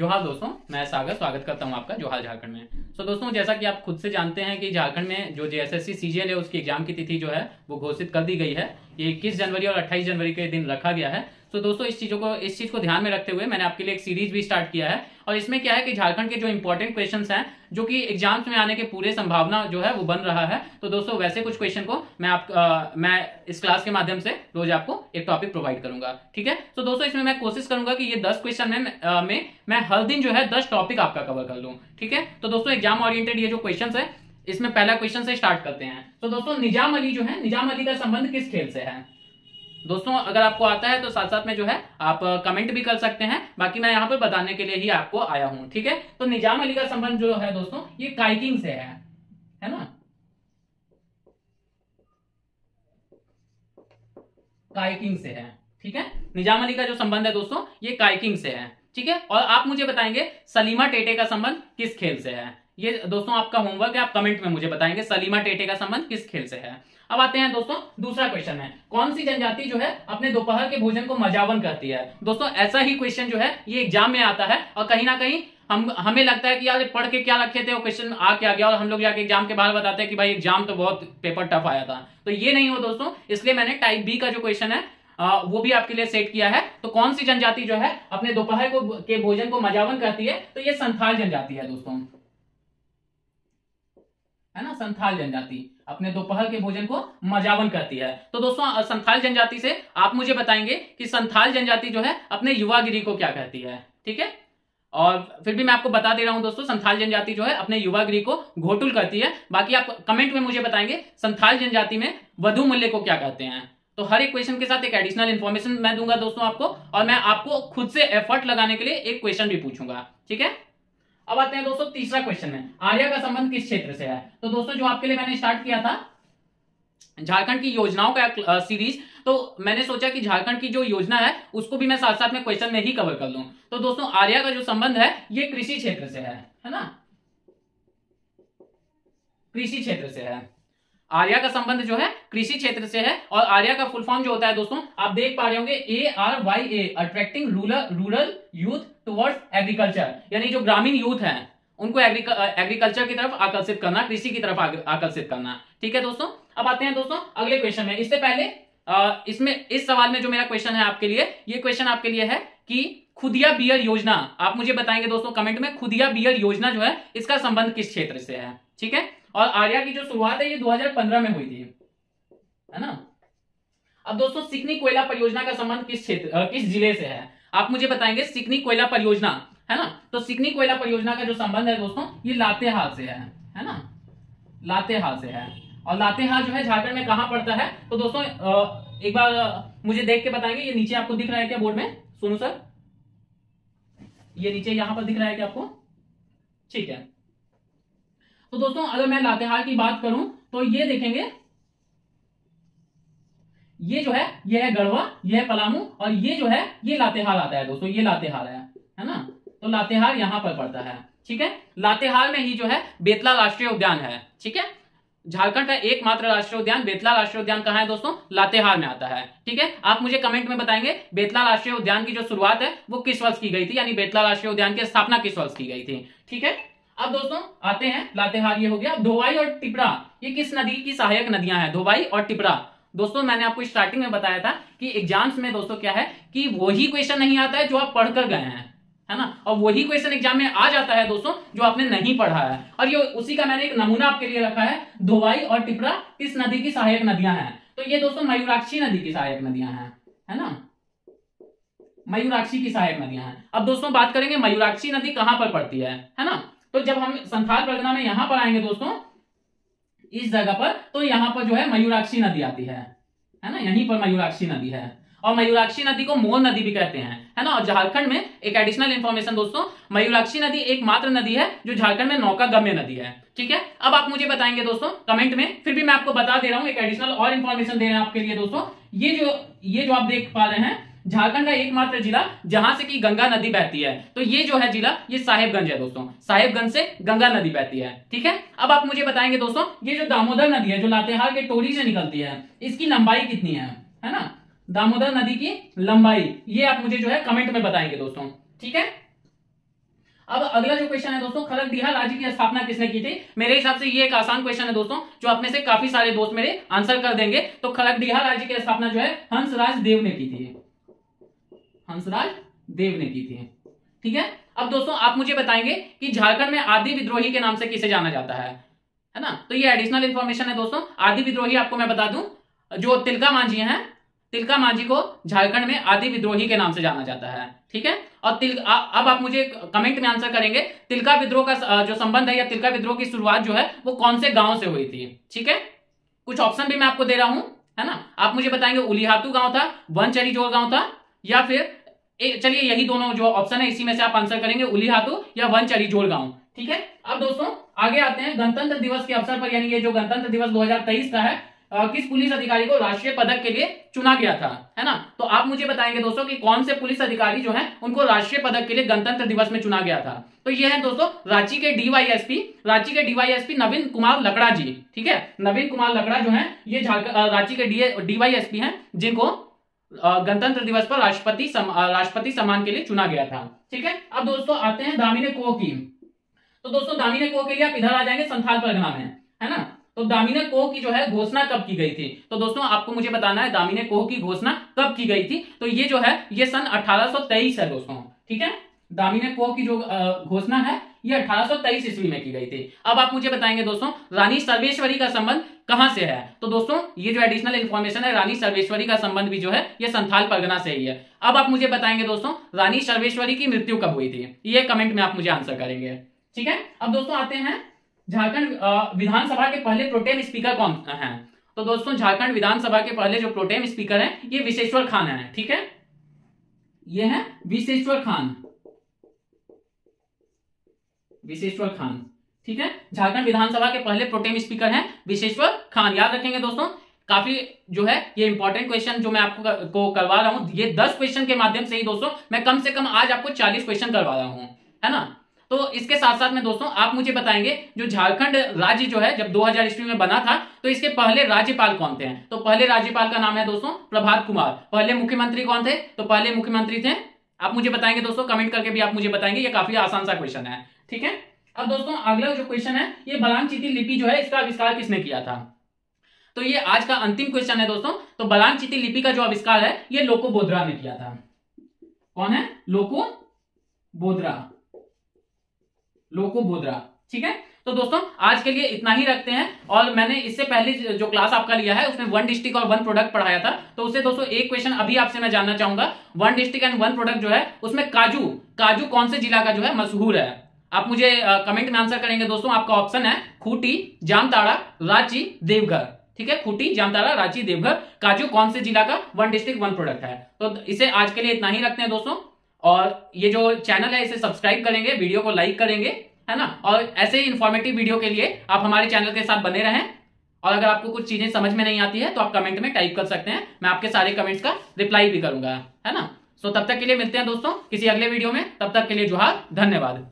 जोहार दोस्तों, मैं सागर स्वागत करता हूं आपका जोहार झारखंड में। दोस्तों, जैसा कि आप खुद से जानते हैं कि झारखंड में जो जेएसएससी सीजीएल है उसकी एग्जाम की तिथि जो है वो घोषित कर दी गई है। ये 21 जनवरी और 28 जनवरी के दिन रखा गया है। दोस्तों, इस चीज को ध्यान में रखते हुए मैंने आपके लिए एक सीरीज भी स्टार्ट किया है और इसमें क्या है कि झारखंड के जो इंपॉर्टेंट क्वेश्चंस हैं जो कि एग्जाम्स में आने के पूरे संभावना जो है वो बन रहा है। तो दोस्तों, वैसे कुछ क्वेश्चन को मैं इस क्लास के माध्यम से रोज आपको एक टॉपिक प्रोवाइड करूंगा। ठीक है। तो दोस्तों, इसमें मैं कोशिश करूंगा कि ये 10 क्वेश्चन में मैं हर दिन जो है 10 टॉपिक आपका कवर कर लूं। ठीक है। तो दोस्तों, एग्जाम ओरिएंटेड ये जो क्वेश्चन है इसमें पहला क्वेश्चन से स्टार्ट करते हैं। तो दोस्तों, निजाम अली जो है, निजाम अली का संबंध किस खेल से है? दोस्तों, अगर आपको आता है तो साथ साथ में जो है आप कमेंट भी कर सकते हैं, बाकी मैं यहाँ पर बताने के लिए ही आपको आया हूं। ठीक है। तो निजाम अली का संबंध जो है दोस्तों ये काइकिंग से है ना, काइकिंग से है। ठीक है। निजाम अली का जो संबंध है दोस्तों ये काइकिंग से है। ठीक है। और आप मुझे बताएंगे सलीमा टेटे का संबंध किस खेल से है। ये दोस्तों आपका होमवर्क है, आप कमेंट में मुझे बताएंगे सलीमा टेटे का संबंध किस खेल से है। अब आते हैं दोस्तों, दूसरा क्वेश्चन है, कौन सी जनजाति जो है अपने दोपहर के भोजन को मजावन करती है? दोस्तों, ऐसा ही क्वेश्चन जो है ये एग्जाम में आता है और कहीं ना कहीं हमें लगता है कि यार पढ़ के क्या रखे थे वो क्वेश्चन आ क्या गया और हम लोग जाके एग्जाम के बाहर बताते हैं कि भाई एग्जाम तो बहुत पेपर टफ आया था। तो ये नहीं हो दोस्तों, इसलिए मैंने टाइप बी का जो क्वेश्चन है वो भी आपके लिए सेट किया है। तो कौन सी जनजाति जो है अपने दोपहर के भोजन को मजावन करती है? तो ये संथाल जनजाति है दोस्तों, है ना। संथाल जनजाति अपने दोपहर के भोजन को मजावन करती है। तो दोस्तों, संथाल जनजाति से आप मुझे बताएंगे कि संथाल जनजाति जो है अपने युवागिरी को क्या कहती है। ठीक है। और फिर भी मैं आपको बता दे रहा हूं दोस्तों, संथाल जनजाति जो है अपने युवागिरी को घोटुल करती है। बाकी आप कमेंट में मुझे बताएंगे संथाल जनजाति में वधु मूल्य को क्या कहते हैं। तो हर एक क्वेश्चन के साथ एक एडिशनल इंफॉर्मेशन मैं दूंगा दोस्तों आपको, और मैं आपको खुद से एफर्ट लगाने के लिए एक क्वेश्चन भी पूछूंगा। ठीक है। अब आते हैं दोस्तों तीसरा क्वेश्चन में, आर्या का संबंध किस क्षेत्र से है? तो दोस्तों, जो आपके लिए मैंने स्टार्ट किया था झारखंड की योजनाओं का सीरीज, तो मैंने सोचा कि झारखंड की जो योजना है उसको भी मैं साथ साथ में क्वेश्चन में ही कवर कर लूं। तो दोस्तों, आर्या का जो संबंध है ये कृषि क्षेत्र से है ना, कृषि क्षेत्र से है। आर्या का संबंध जो है कृषि क्षेत्र से है। और आर्या का फुल फॉर्म जो होता है दोस्तों आप देख पा रहे होंगे, ARYA, attracting rural youth towards agriculture, यानी जो ग्रामीण यूथ है उनको एग्रीकल्चर की तरफ आकर्षित करना, कृषि की तरफ आकर्षित करना। ठीक है दोस्तों। अब आते हैं दोस्तों अगले क्वेश्चन में। इससे पहले इसमें इस सवाल में जो मेरा क्वेश्चन है आपके लिए, ये क्वेश्चन आपके लिए है कि खुदिया बियर योजना, आप मुझे बताएंगे दोस्तों कमेंट में खुदिया बियर योजना जो है इसका संबंध किस क्षेत्र से है। ठीक है। और आर्या की जो शुरुआत है ये 2015 में हुई थी, है ना। अब दोस्तों, सिकनी कोयला परियोजना का संबंध किस जिले से है? आप मुझे बताएंगे सिकनी कोयला परियोजना, है ना। तो सिकनी कोयला परियोजना का जो संबंध है दोस्तों ये लातेहार से है ना, लातेहार से है। और लातेहार जो है झारखंड में कहां पड़ता है? तो दोस्तों एक बार मुझे देख के बताएंगे, ये नीचे आपको दिख रहा है क्या बोर्ड में? सोनू सर, ये नीचे यहां पर दिख रहा है क्या आपको? ठीक है। तो दोस्तों, अगर मैं लातेहार की बात करूं तो ये देखेंगे, ये जो है ये है गढ़वा, ये है पलामू, और ये जो है ये लातेहार आता है दोस्तों, ये लातेहार है ना। तो लातेहार यहां पर पड़ता है। ठीक है। लातेहार में ही जो है बेतला राष्ट्रीय उद्यान है। ठीक है। झारखंड का एकमात्र राष्ट्रीय उद्यान बेतला राष्ट्रीय उद्यान कहां है दोस्तों? लातेहार में आता है। ठीक है। आप मुझे कमेंट में बताएंगे बेतला राष्ट्रीय उद्यान की जो शुरुआत है वो किस वर्ष की गई थी, यानी बेतला राष्ट्रीय उद्यान की स्थापना किस वर्ष की गई थी। ठीक है। अब दोस्तों आते हैं, लातेहार ये हो गया। धोवाई और टिपरा ये किस नदी की सहायक नदियां हैं? धोवाई और टिपरा। दोस्तों, मैंने आपको स्टार्टिंग में बताया था कि एग्जाम्स में दोस्तों क्या है कि वही क्वेश्चन नहीं आता है जो आप पढ़कर गए हैं, है ना, और वही क्वेश्चन एग्जाम में आ जाता है दोस्तों जो आपने नहीं पढ़ा है। और ये उसी का मैंने एक नमूना आपके लिए रखा है, धोवाई और टिपरा किस नदी की सहायक नदियां हैं? तो ये दोस्तों मयूराक्षी नदी की सहायक नदियां हैं, है ना, मयूराक्षी की सहायक नदियां हैं। अब दोस्तों बात करेंगे मयूराक्षी नदी कहां पर पड़ती है ना। तो जब हम संथाल परगना में यहां पर आएंगे दोस्तों इस जगह पर, तो यहां पर जो है मयूराक्षी नदी आती है ना, यहीं पर मयूराक्षी नदी है। और मयूराक्षी नदी को मोर नदी भी कहते हैं, है ना। और झारखंड में एक एडिशनल इंफॉर्मेशन दोस्तों, मयूराक्षी नदी एकमात्र नदी है जो झारखंड में नौका गम्य नदी है। ठीक है। अब आप मुझे बताएंगे दोस्तों कमेंट में, फिर भी मैं आपको बता दे रहा हूं, एक एडिशनल और इंफॉर्मेशन दे रहे हैं आपके लिए दोस्तों। ये जो आप देख पा रहे हैं झारखंड का एकमात्र जिला जहां से कि गंगा नदी बहती है, तो ये जो है जिला ये साहेबगंज है दोस्तों, साहेबगंज से गंगा नदी बहती है। ठीक है। अब आप मुझे बताएंगे दोस्तों ये जो दामोदर नदी है जो लातेहार के टोरी से निकलती है, इसकी लंबाई कितनी है ना। दामोदर नदी की लंबाई ये आप मुझे जो है कमेंट में बताएंगे दोस्तों। ठीक है। अब अगला जो क्वेश्चन है दोस्तों, खलकडीहा राज्य की स्थापना किसने की थी? मेरे हिसाब से ये एक आसान क्वेश्चन है दोस्तों, जो अपने से काफी सारे दोस्त मेरे आंसर कर देंगे। तो खलकडीहा राज्य की स्थापना जो है हंसराज देव ने की थी, हंसराज देव ने की थी। ठीक है, अब दोस्तों आप मुझे बताएंगे कि झारखंड में आदि विद्रोही के नाम से किसे जाना जाता है ना? तो ये एडिशनल इंफॉर्मेशन है दोस्तों। आदि विद्रोही आपको मैं बता दूं, जो तिलका मांझी हैं, तिलका मांझी को झारखंड में आदि विद्रोही के नाम से जाना जाता है। ठीक है, और अब आप मुझे कमेंट में आंसर करेंगे तिलका विद्रोह का जो संबंध है या तिलका विद्रोह की शुरुआत जो है वो कौन से गांव से हुई थी। ठीक है, कुछ ऑप्शन भी मैं आपको दे रहा हूं, है ना? आप मुझे बताएंगे उलिहातू गांव था, वनचरीजोर गांव था, या फिर चलिए यही दोनों जो ऑप्शन है इसी में से आप आंसर करेंगे, उलिहातू या वनचरीजोर गांव। ठीक है, अब दोस्तों आगे आते हैं गणतंत्र दिवस के अवसर पर, यानी ये जो गणतंत्र दिवस 2023 का है, किस पुलिस अधिकारी को राष्ट्रीय पदक के लिए चुना गया था, है ना? तो आप मुझे बताएंगे दोस्तों कि कौन से पुलिस अधिकारी जो है उनको राष्ट्रीय पदक के लिए गणतंत्र दिवस में चुना गया था। तो ये है दोस्तों रांची के डीवाईएसपी नवीन कुमार लकड़ा जी। ठीक है, नवीन कुमार लकड़ा जो है ये रांची के डीवाईएसपी हैं, जिनको गणतंत्र दिवस पर राष्ट्रपति सम्मान के लिए चुना गया था। ठीक है, अब दोस्तों आते हैं दामिनी कोह की। तो दोस्तों दामिनी कोह के लिए आप इधर आ जाएंगे संथाल परगना में, है ना? तो दामिनी कोह की जो है घोषणा कब की गई थी? तो दोस्तों आपको मुझे बताना है दामिनी कोह की घोषणा कब की गई थी। तो ये जो है ये सन 1823 है दोस्तों। ठीक है, दामिनी कोह की जो घोषणा है ये 1823 ईस्वी में की गई थी। अब आप मुझे बताएंगे दोस्तों रानी सर्वेश्वरी का संबंध कहां से है? तो दोस्तों ये जो एडिशनल इंफॉर्मेशन है, रानी सर्वेश्वरी का संबंध भी जो है ये संथाल परगना से ही है। अब आप मुझे बताएंगे दोस्तों रानी सर्वेश्वरी की मृत्यु कब हुई थी? ये कमेंट में आप मुझे आंसर करेंगे। ठीक है, अब दोस्तों आते हैं झारखंड विधानसभा के पहले प्रोटेम स्पीकर कौन हैं? तो दोस्तों झारखंड विधानसभा के पहले जो प्रोटेम स्पीकर हैं ये विशेश्वर खान है। ठीक है, ये है विशेश्वर खान, विशेश्वर खान। ठीक है, झारखंड विधानसभा के पहले प्रोटेम स्पीकर हैं विशेश्वर खान। याद रखेंगे दोस्तों, काफी जो है ये इंपॉर्टेंट क्वेश्चन जो मैं आपको करवा रहा हूं, ये 10 क्वेश्चन के माध्यम से ही दोस्तों मैं कम से कम आज आपको 40 क्वेश्चन करवा रहा हूं, है ना? तो इसके साथ साथ में दोस्तों आप मुझे बताएंगे जो झारखंड राज्य जो है जब 2000 ईस्वी में बना था तो इसके पहले राज्यपाल कौन थे? तो पहले राज्यपाल का नाम है दोस्तों प्रभात कुमार। पहले मुख्यमंत्री कौन थे? तो पहले मुख्यमंत्री थे, आप मुझे बताएंगे दोस्तों, कमेंट करके भी आप मुझे बताएंगे। ये काफी आसान सा क्वेश्चन है। ठीक है, अब दोस्तों अगला जो क्वेश्चन है ये बलान चीती लिपि जो है इसका आविष्कार किसने किया था? तो ये आज का अंतिम क्वेश्चन है दोस्तों। तो बलान चीती लिपि का जो आविष्कार है ये लोको बोद्रा ने किया था। कौन है? लोको बोद्रा। ठीक है, तो दोस्तों आज के लिए इतना ही रखते हैं। और मैंने इससे पहले जो क्लास आपका लिया है उसमें 1 डिस्ट्रिक्ट और 1 प्रोडक्ट पढ़ाया था। तो उससे दोस्तों एक क्वेश्चन अभी आपसे मैं जानना चाहूंगा, 1 डिस्ट्रिक्ट एंड 1 प्रोडक्ट जो है उसमें काजू कौन से जिला का जो है मशहूर है? आप मुझे कमेंट में आंसर करेंगे दोस्तों। आपका ऑप्शन है खूंटी, जामताड़ा, रांची, देवघर। ठीक है, खूंटी, जामताड़ा, रांची, देवघर। काजू कौन से जिला का 1 डिस्ट्रिक्ट 1 प्रोडक्ट है? तो इसे आज के लिए इतना ही रखते हैं दोस्तों। और ये जो चैनल है इसे सब्सक्राइब करेंगे, वीडियो को लाइक करेंगे, है ना? और ऐसे ही इंफॉर्मेटिव वीडियो के लिए आप हमारे चैनल के साथ बने रहें। और अगर आपको कुछ चीजें समझ में नहीं आती है तो आप कमेंट में टाइप कर सकते हैं, मैं आपके सारे कमेंट्स का रिप्लाई भी करूंगा, है ना? सो तब तक के लिए मिलते हैं दोस्तों किसी अगले वीडियो में। तब तक के लिए जोहार, धन्यवाद।